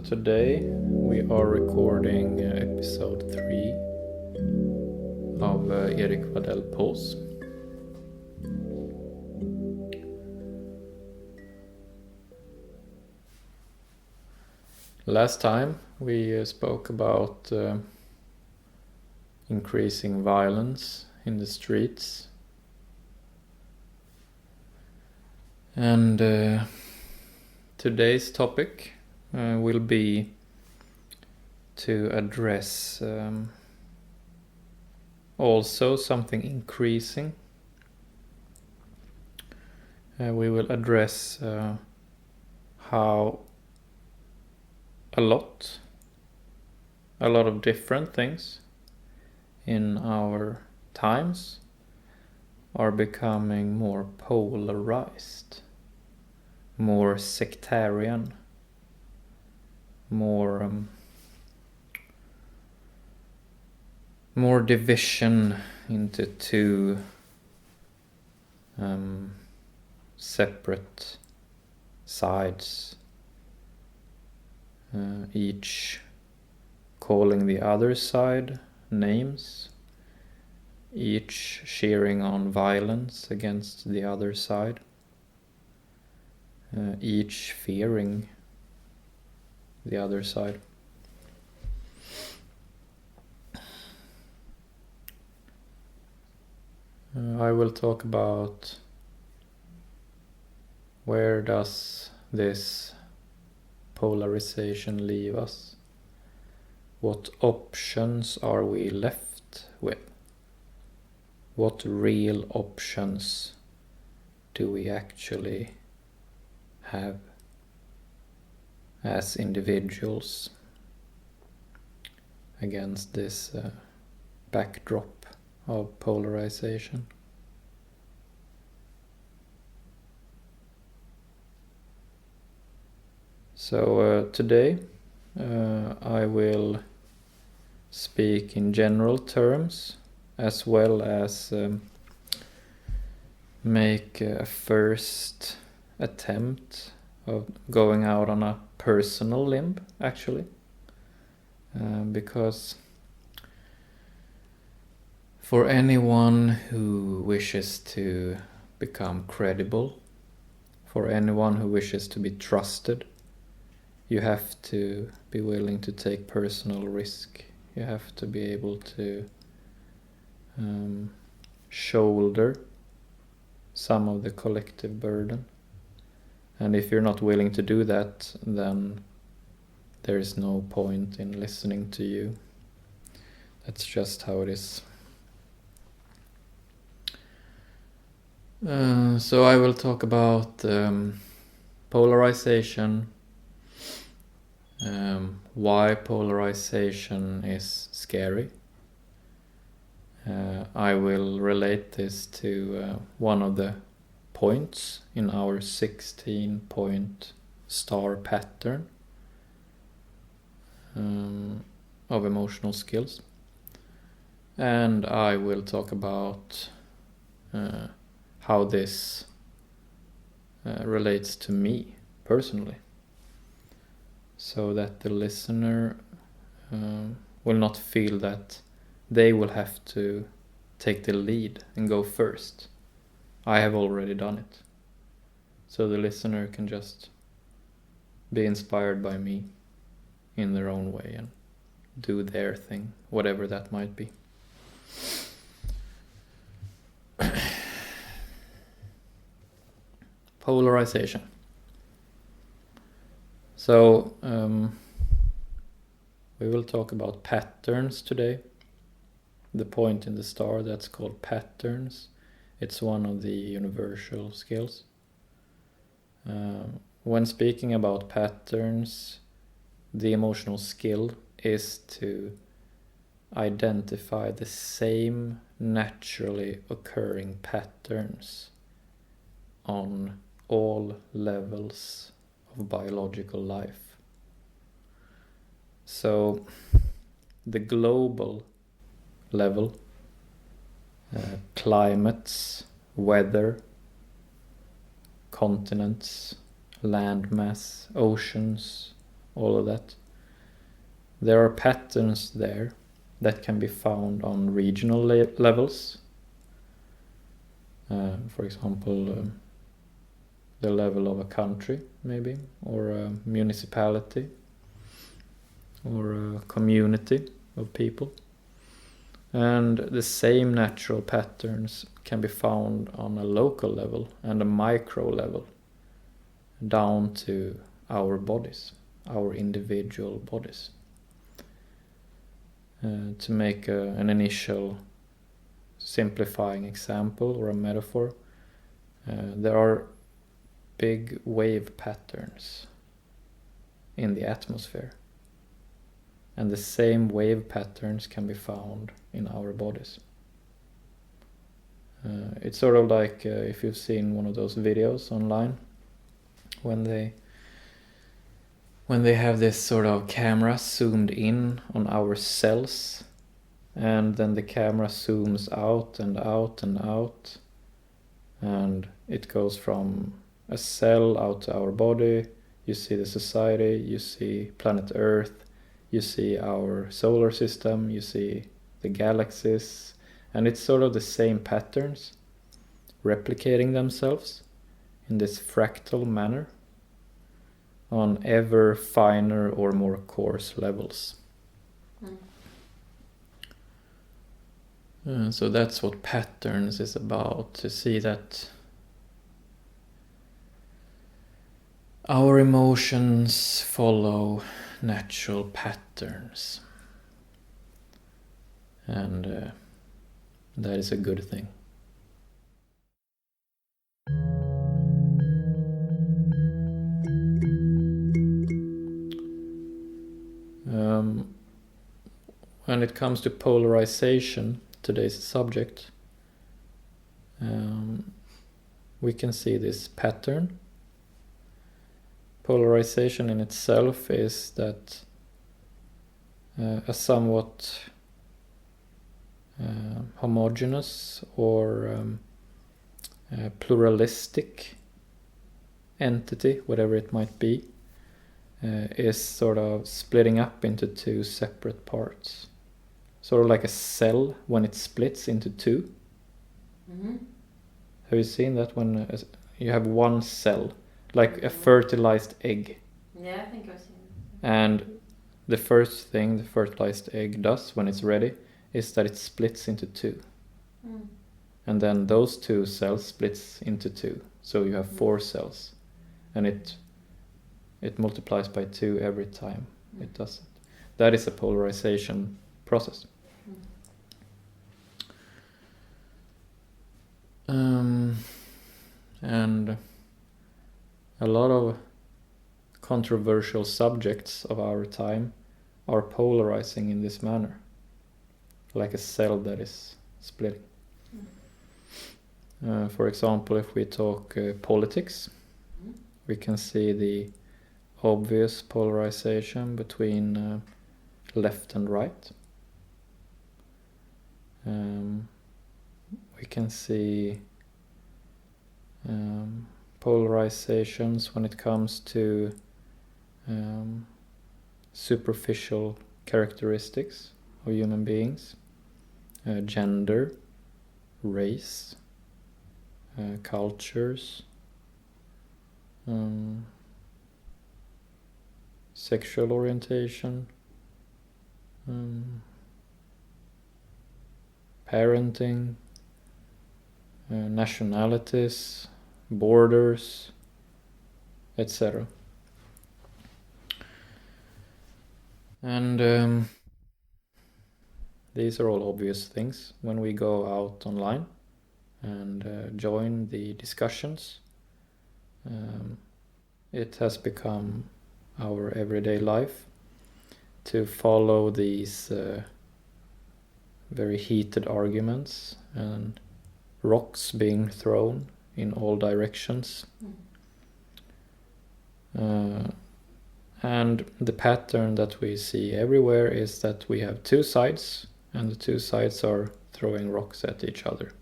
Today we are recording episode 3 of Erik Waddell Pause. Last time we spoke about increasing violence in the streets, and today's topic will be to address also something increasing. We will address how a lot of different things in our times are becoming more polarized, more sectarian, more division into two separate sides, each calling the other side names, each cheering on violence against the other side, each fearing the other side. I will talk about where does this polarization leave us? What options are we left with? What real options do we actually have as individuals against this backdrop of polarization? So today I will speak in general terms as well as make a first attempt of going out on a personal limb, actually, because for anyone who wishes to become credible, for anyone who wishes to be trusted, you have to be willing to take personal risk. You have to be able to shoulder some of the collective burden. And if you're not willing to do that, then there is no point in listening to you. That's just how it is. So I will talk about polarization, why polarization is scary. I will relate this to one of the points in our 16-point star pattern of emotional skills. And I will talk about how this relates to me personally, so that the listener will not feel that they will have to take the lead and go first. I have already done it. So the listener can just be inspired by me in their own way and do their thing, whatever that might be. Polarization. So we will talk about patterns today. The point in the star, that's called patterns. It's one of the universal skills. When speaking about patterns, the emotional skill is to identify the same naturally occurring patterns on all levels of biological life. So the global level, climates, weather, continents, landmass, oceans, all of that. There are patterns there that can be found on regional levels. For example, the level of a country, maybe, or a municipality, or a community of people. And the same natural patterns can be found on a local level and a micro level, down to our bodies, our individual bodies. To make an initial simplifying example or a metaphor, there are big wave patterns in the atmosphere, and the same wave patterns can be found in our bodies. It's sort of like if you've seen one of those videos online when they have this sort of camera zoomed in on our cells, and then the camera zooms out and out and out, and it goes from a cell out to our body. You see the society, you see planet Earth, you see our solar system, you see the galaxies, and it's sort of the same patterns replicating themselves in this fractal manner on ever finer or more coarse levels. So that's what patterns is about, to see that our emotions follow natural patterns, and that is a good thing. When it comes to polarization, today's subject, we can see this pattern. Polarization in itself is that a somewhat homogeneous or pluralistic entity, whatever it might be, is sort of splitting up into two separate parts. Sort of like a cell when it splits into two. Mm-hmm. Have you seen that when you have one cell, like a fertilized egg? Yeah, I think I've seen it. And the first thing the fertilized egg does when it's ready is that it splits into two. Mm. And then those two cells splits into two. So you have 4 cells. And it multiplies by 2 every time it does it. That is a polarization process. And a lot of controversial subjects of our time are polarizing in this manner, like a cell that is splitting. For example, if we talk politics, we can see the obvious polarization between left and right. We can see polarizations when it comes to superficial characteristics of human beings, gender, race, cultures, sexual orientation, parenting, nationalities, borders, etc. And these are all obvious things when we go out online and join the discussions. It has become our everyday life to follow these very heated arguments and rocks being thrown in all directions. And the pattern that we see everywhere is that we have 2 sides, and the 2 sides are throwing rocks at each other.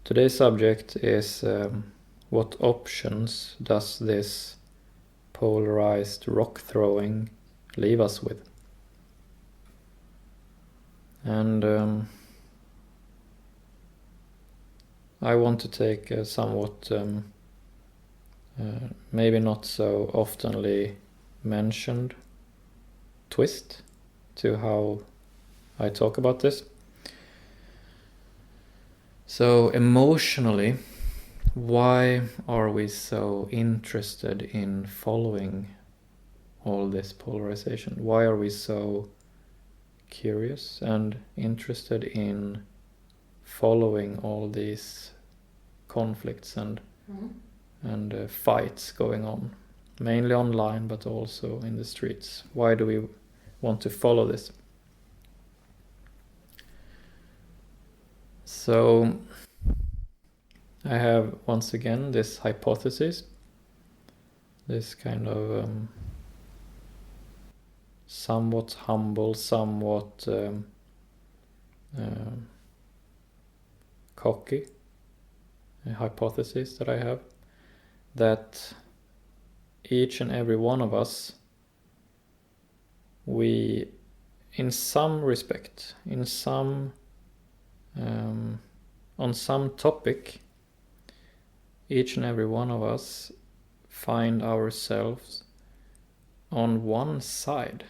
Today's subject is what options does this polarized rock throwing leave us with? And I want to take a somewhat maybe not so oftenly mentioned twist to how I talk about this. So emotionally, why are we so interested in following all this polarization? Why are we so curious and interested in following all these conflicts and fights going on, mainly online but also in the streets? Why do we want to follow this? So I have once again this hypothesis, this kind of somewhat humble, somewhat cocky hypothesis that I have, that each and every one of us, we, in some respect, in some on some topic, each and every one of us find ourselves on one side,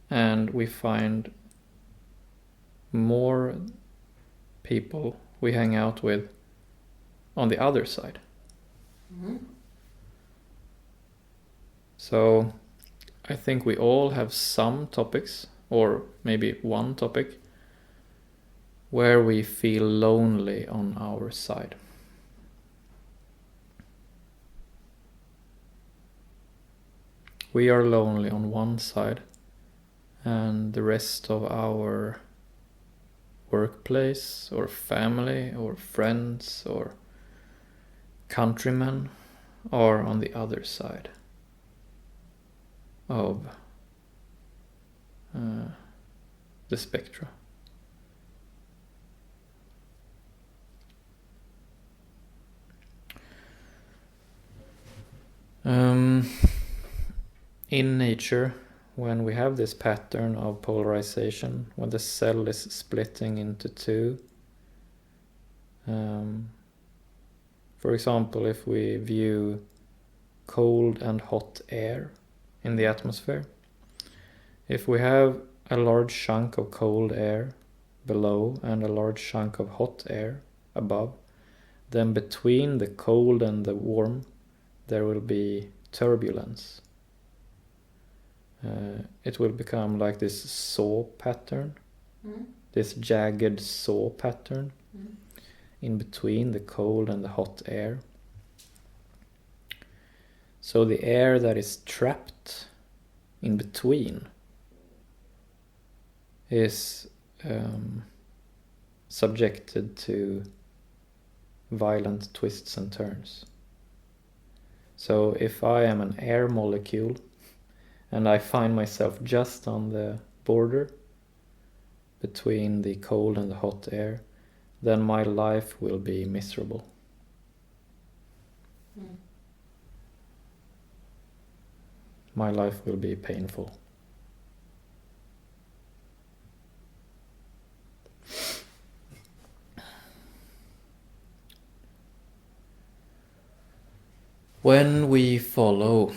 and we find more people we hang out with on the other side. So I think we all have some topics, or maybe one topic, where we feel lonely on our side. We are lonely on one side, and the rest of our workplace or family or friends or countrymen are on the other side of the spectra. In nature, when we have this pattern of polarization, when the cell is splitting into two, for example, if we view cold and hot air in the atmosphere, if we have a large chunk of cold air below and a large chunk of hot air above, then between the cold and the warm there will be turbulence. It will become like this saw pattern, this jagged saw pattern in between the cold and the hot air. So the air that is trapped in between is subjected to violent twists and turns. So if I am an air molecule and I find myself just on the border between the cold and the hot air, then my life will be miserable. My life will be painful. When we follow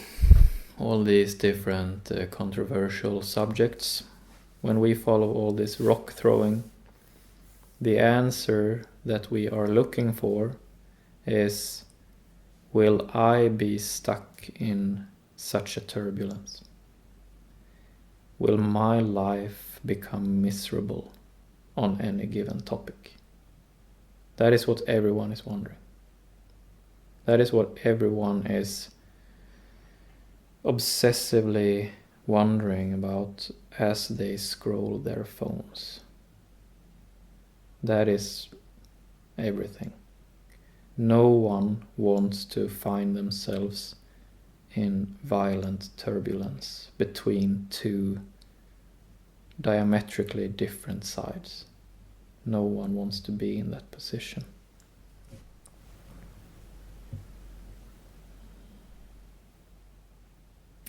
all these different controversial subjects, when we follow all this rock throwing, the answer that we are looking for is, will I be stuck in such a turbulence? Will my life become miserable on any given topic? That is what everyone is wondering. That is what everyone is obsessively wondering about as they scroll their phones. That is everything. No one wants to find themselves in violent turbulence between two diametrically different sides. no one wants to be in that position.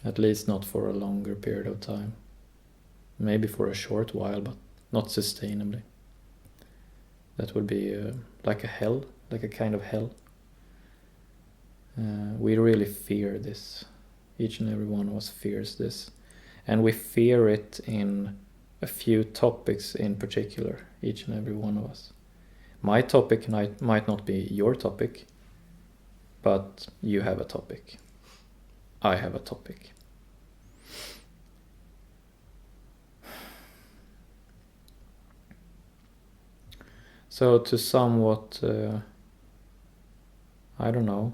At least not for a longer period of time. Maybe for a short while, but not sustainably. That would be like a hell, like a kind of hell. We really fear this. Each and every one of us fears this. And we fear it in a few topics in particular, each and every one of us. My topic might not be your topic, but you have a topic. I have a topic. So to somewhat, I don't know,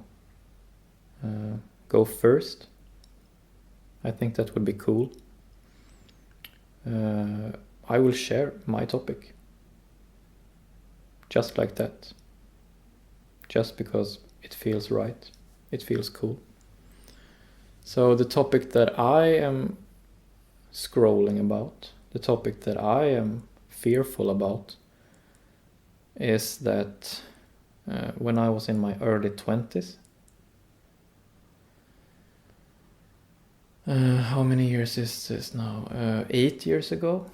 go first, I think that would be cool. I will share my topic. Just like that. Just because it feels right. It feels cool. So the topic that I am scrolling about, the topic that I am fearful about, is that when I was in my early 20s, how many years is this now? 8 years ago?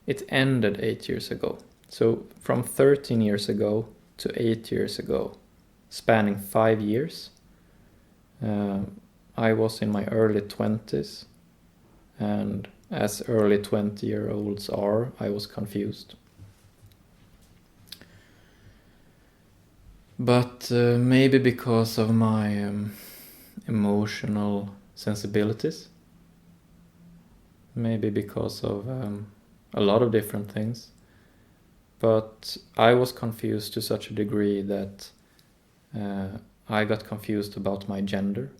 It ended 8 years ago. So from 13 years ago to 8 years ago, spanning 5 years, I was in my early 20s, and as early 20-year-olds are, I was confused. But maybe because of my emotional sensibilities, maybe because of a lot of different things, but I was confused to such a degree that I got confused about my gender,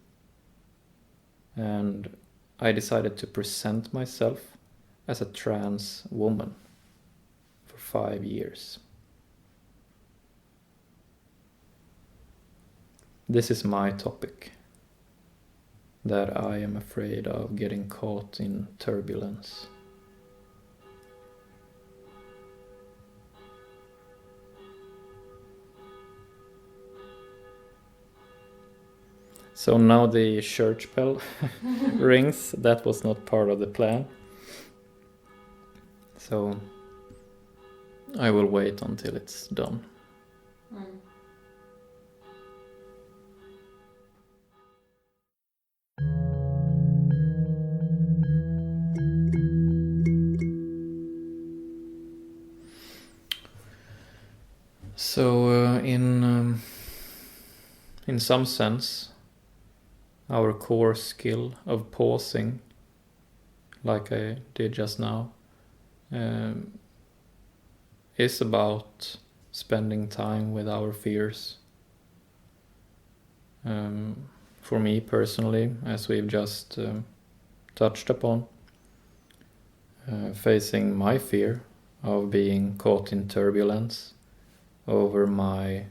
and I decided to present myself as a trans woman for 5 years. This is my topic, that I am afraid of getting caught in turbulence. So now the church bell rings. That was not part of the plan. So I will wait until it's done. So in some sense, our core skill of pausing, like I did just now, is about spending time with our fears. For me personally, as we've just touched upon, facing my fear of being caught in turbulence over my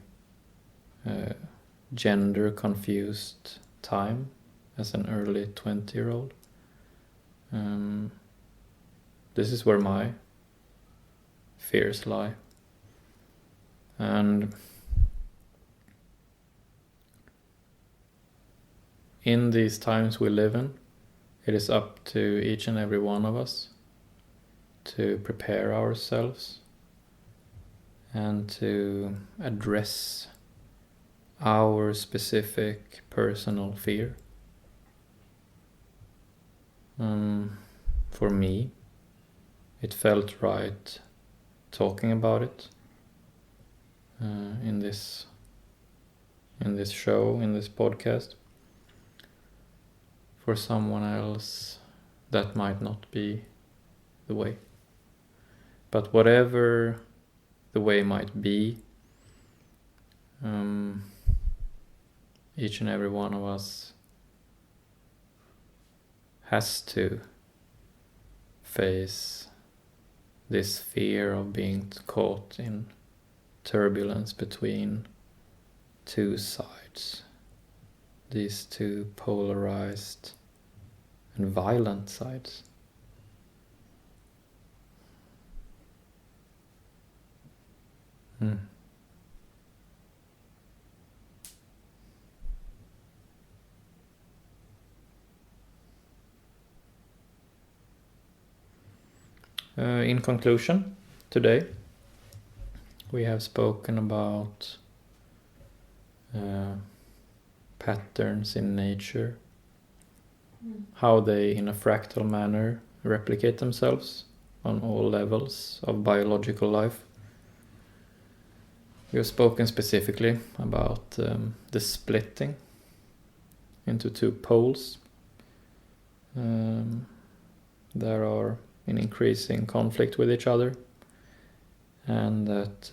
gender confused time as an early 20-year-old. This is where my fears lie. And in these times we live in, it is up to each and every one of us to prepare ourselves and to address our specific personal fear. For me, it felt right talking about it in this show, in this podcast. For someone else, that might not be the way. But whatever the way might be, each and every one of us has to face this fear of being caught in turbulence between two sides, these two polarized and violent sides. Mm. In conclusion, today we have spoken about patterns in nature, how they, in a fractal manner, replicate themselves on all levels of biological life. We have spoken specifically about the splitting into two poles that are in increasing conflict with each other, and that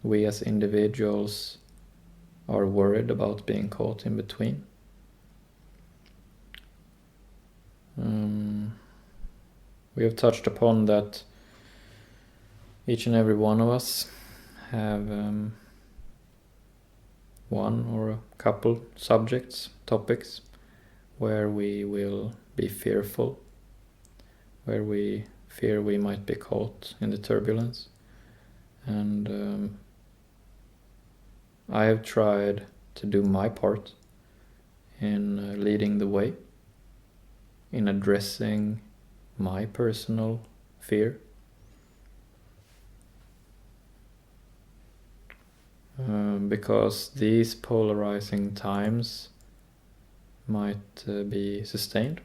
we as individuals are worried about being caught in between. We have touched upon that each and every one of us have one or a couple subjects, topics, where we will be fearful, where we fear we might be caught in the turbulence. And I have tried to do my part in leading the way, in addressing my personal fear. Because these polarizing times might be sustained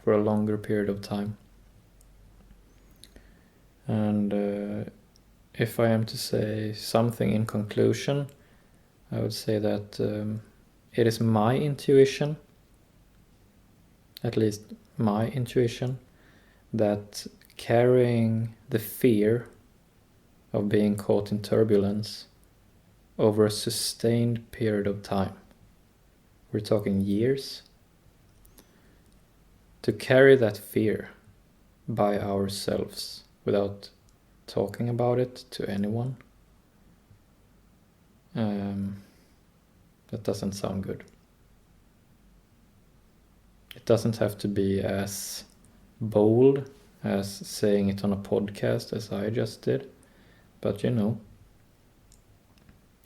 for a longer period of time. And if I am to say something in conclusion, I would say that it is my intuition, at least my intuition, that carrying the fear of being caught in turbulence over a sustained period of time, we're talking years, to carry that fear by ourselves without talking about it to anyone, that doesn't sound good. It doesn't have to be as bold as saying it on a podcast as I just did, but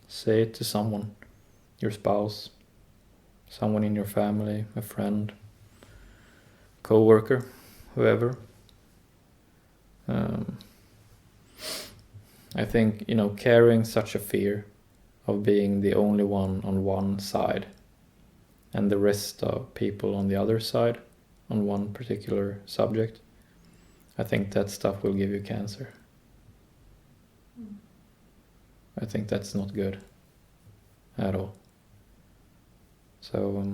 say it to someone, your spouse, someone in your family, a friend, co-worker, whoever. I think, carrying such a fear of being the only one on one side and the rest of people on the other side on one particular subject, I think that stuff will give you cancer. I think that's not good at all. So,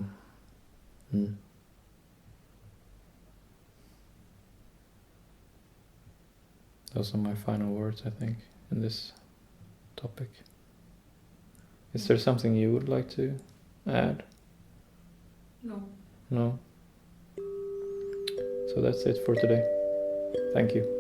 those are my final words, I think, in this topic. Is there something you would like to add? No. No? So that's it for today. Thank you.